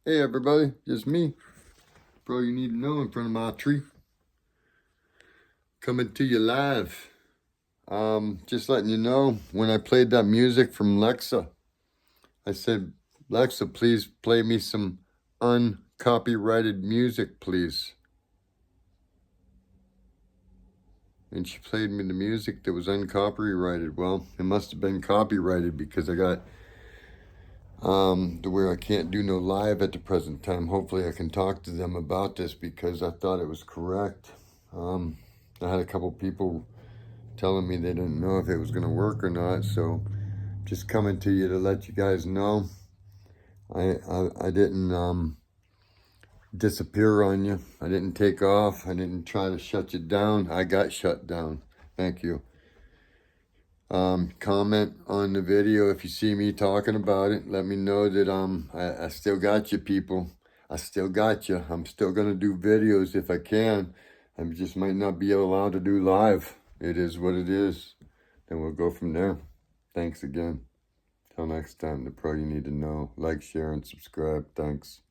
Hey everybody, just me. Bro, you need to know in front of my tree. Coming to you live. Just letting you know, when I played that music from Alexa, I said, Alexa, please play me some uncopyrighted music, please. And she played me the music that was uncopyrighted. Well, it must have been copyrighted because I got to where I can't do no live at the present time. Hopefully I can talk to them about this because I thought it was correct. I had a couple people telling me they didn't know if it was going to work or not, so just coming to you to let you guys know. I didn't disappear on you. I didn't take off. I didn't try to shut you down. I got shut down. Thank you. Comment on the video if you see me talking about it. Let me know that I still got you, people. I still got you. I'm still gonna do videos if I can. I just might not be allowed to do live. It is what it is. Then we'll go from there. Thanks again. Till next time, the pro you need to know. Like, share, and subscribe. Thanks.